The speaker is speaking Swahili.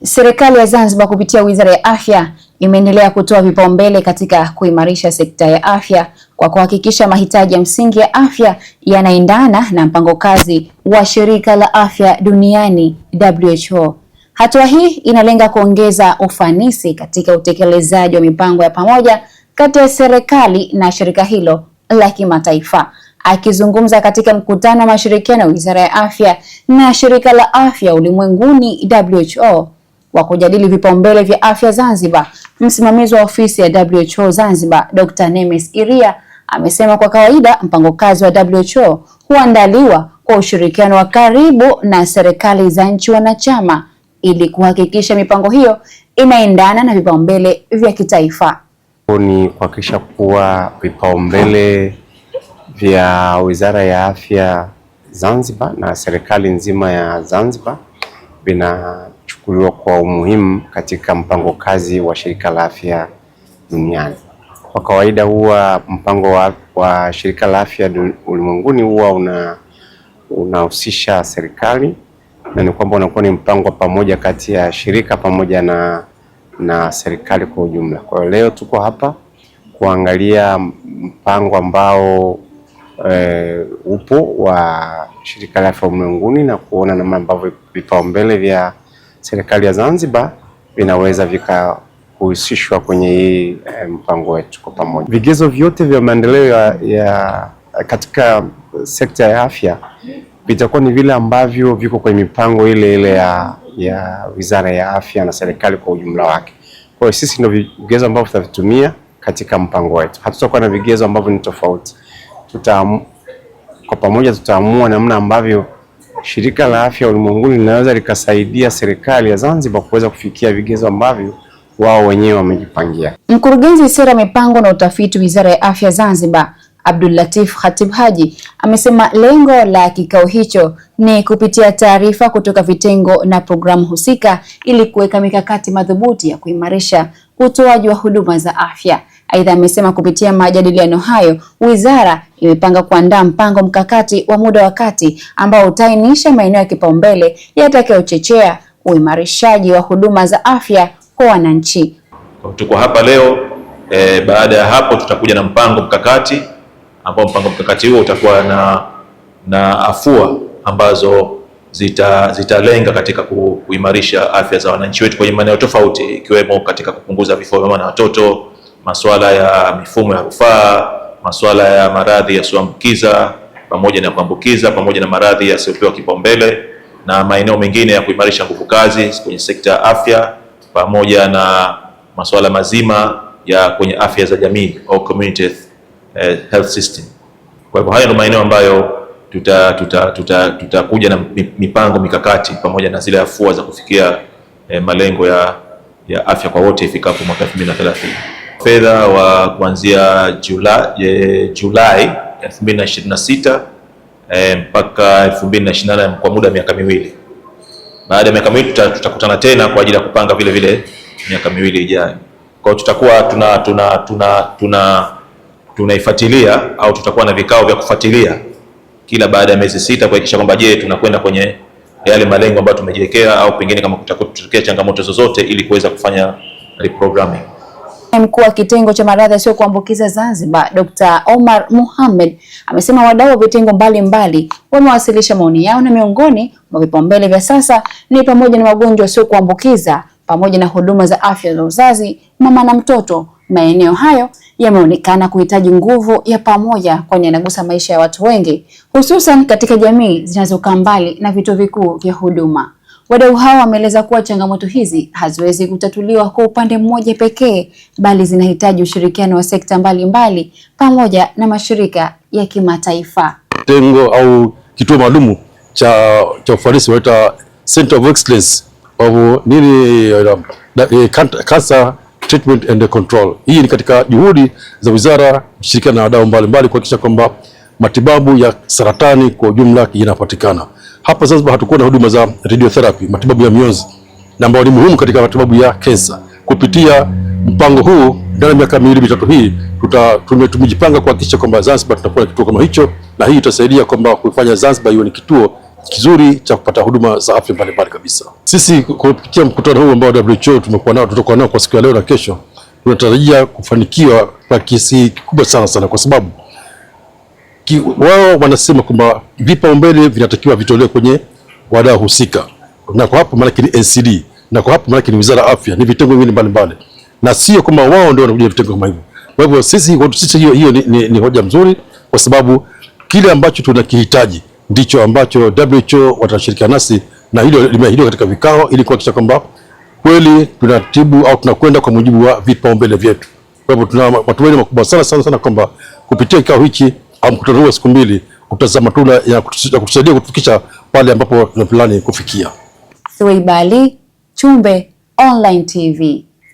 Serikali ya Zanzibar kupitia Wizara ya Afya imeendelea kutoa vipaumbele katika kuimarisha sekta ya afya kwa kuhakikisha mahitaji ya msingi ya afya yanaendana na mpango kazi wa Shirika la Afya Duniani WHO. Hatua hii inalenga kuongeza ufanisi katika utekelezaji wa mipango ya pamoja kati ya serikali na shirika hilo la kimataifa. Akizungumza katika mkutano wa mashirikiano ya Wizara ya Afya na Shirika la Afya Ulimwenguni WHO wa kujadili vipaumbele vya afya Zanzibar, msimamizi wa ofisi ya WHO Zanzibar, Dr. Nemes Iria, amesema kwa kawaida mpango kazi wa WHO huandaliwa kwa ushirikiano wa karibu na serikali za nchi wanachama ili kuhakikisha mipango hiyo inaendana na vipaumbele vya kitaifa. Ni kuhakikisha kuwa vipaumbele vya Wizara ya Afya Zanzibar na serikali nzima ya Zanzibar vinachukuliwa kwa umuhimu katika mpango kazi wa Shirika la Afya Duniani. Kwa kawaida huwa mpango wa Shirika la Afya Ulimwenguni huwa unahusisha serikali, na ni kwamba unakuwa ni mpango pamoja kati ya shirika pamoja na serikali kwa ujumla. Kwa hiyo leo tuko hapa kuangalia mpango ambao upo wa Shirika la Afya Ulimwenguni na kuona namna ambavyo vipaumbele vya serikali ya Zanzibar vinaweza vikahusishwa kwenye hii mpango wetu kwa pamoja. Vigezo vyote vya maendeleo ya katika sekta ya afya vitakuwa ni vile ambavyo viko kwenye mipango ile ya Wizara ya Afya na serikali kwa ujumla wake. Kwa hiyo sisi ndio vigezo ambavyo tutavitumia katika mpango wetu. Hatutakuwa na vigezo ambavyo ni tofauti. Kwa pamoja tutaamua namna ambavyo Shirika la Afya Ulimwenguni linaweza likasaidia serikali ya Zanzibar kuweza kufikia vigezo ambavyo wao wenyewe wamejipangia. Mkurugenzi sera mipango na utafiti Wizara ya Afya Zanzibar, Abdul Latif Khatib Haji, amesema lengo la kikao hicho ni kupitia taarifa kutoka vitengo na programu husika ili kuweka mikakati madhubuti ya kuimarisha utoaji wa huduma za afya. Aidha, amesema kupitia majadiliano hayo, wizara imepanga kuandaa mpango mkakati wa muda wa kati ambao utaainisha maeneo ya kipaumbele yatakayochochea uimarishaji wa huduma za afya kwa wananchi. Tuko hapa leo, baada ya hapo tutakuja na mpango mkakati ambao mpango mkakati huo utakuwa na afua ambazo zitalenga katika kuimarisha afya za wananchi wetu kwenye maeneo tofauti, ikiwemo katika kupunguza vifo vya mama na watoto, masuala ya mifumo ya rufaa, masuala ya maradhi yasiyoambukiza pamoja na kuambukiza, pamoja na maradhi yasiyopewa kipaumbele, na maeneo mengine ya kuimarisha nguvu kazi kwenye sekta ya afya, pamoja na masuala mazima ya kwenye afya za jamii au community health system. Kwa hivyo haya ndio maeneo ambayo tutakuja na mipango mikakati pamoja na zile afua za kufikia malengo ya afya kwa wote ifikapo mwaka 2030. Fedha wa kuanzia Julai 2026 mpaka 2028 kwa muda wa miaka miwili. Baada ya miaka miwili tutakutana tena kwa ajili ya kupanga vile vile miaka miwili ijayo. Kwa hiyo tutakuwa tunaifuatilia au tutakuwa na vikao vya kufuatilia kila baada ya miezi sita kuhakikisha kwamba je, tunakwenda kwenye yale malengo ambayo tumejiwekea au pengine kama kutatokea changamoto zozote ili kuweza kufanya reprogramming. Mkuu wa kitengo cha maradhi yasiyo kuambukiza Zanzibar, Dr. Omar Mohamed, amesema wadau wa vitengo mbalimbali wamewasilisha maoni yao na miongoni mwa vipaumbele vya sasa ni pamoja na magonjwa yasiyo kuambukiza pamoja na huduma za afya za uzazi, mama na mtoto. Maeneo hayo yameonekana kuhitaji nguvu ya pamoja kwani yanagusa maisha ya watu wengi, hususan katika jamii zinazokaa mbali na vituo vikuu vya huduma. Wadau hao wameeleza kuwa changamoto hizi haziwezi kutatuliwa kwa upande mmoja pekee, bali zinahitaji ushirikiano wa sekta mbalimbali pamoja na mashirika ya kimataifa. Tengo au kituo maalum cha ufanisi wanaita Center of Excellence of Cancer Treatment and Control. Hii ni katika juhudi za wizara kushirikiana na wadau mbalimbali kuhakikisha kwamba matibabu ya saratani kwa ujumla yanapatikana. Hapa Zanzibar hatukuwa na huduma za radiotherapy, matibabu ya mionzi, na ambayo ni muhimu katika matibabu ya kansa. kupitia mpango huu ndani ya miaka 2-3 hii tumejipanga kuhakikisha kwamba Zanzibar tutakuwa na kituo kama hicho, na hii itasaidia kwamba kufanya Zanzibar iwe ni kituo kizuri cha kupata huduma za afya mbalimbali kabisa. Sisi kupitia mkutano huu ambao WHO tutakuwa nao kwa siku ya leo na kesho, tunatarajia kufanikiwa kwa kiasi kikubwa sana, kwa sababu wao wanasema kwamba vipaumbele vinatakiwa vitolewe kwenye wadau husika, na kwa hapo maana ni NCD, na kwa hapo maana ni Wizara ya Afya, ni vitengo vingine mbalimbali, na sio kama wao ndio wanakuja vitengo kama hivyo. Kwa hivyo sisi hiyo ni hoja mzuri, kwa sababu kile ambacho tunakihitaji ndicho ambacho WHO watashirikiana nasi, na hilo limeahidiwa katika vikao, ili kuhakikisha kwamba kweli tunatibu au tunakwenda kwa mujibu wa vipaumbele vyetu. Kwa hivyo tuna matumaini makubwa sana kwamba kupitia kikao hiki au mkutano huu wa siku 2 utazaa matunda ya kutusaidia kutufikisha pale ambapo tunapilani kufikia. Suwaiba Ali, Chumbe Online TV.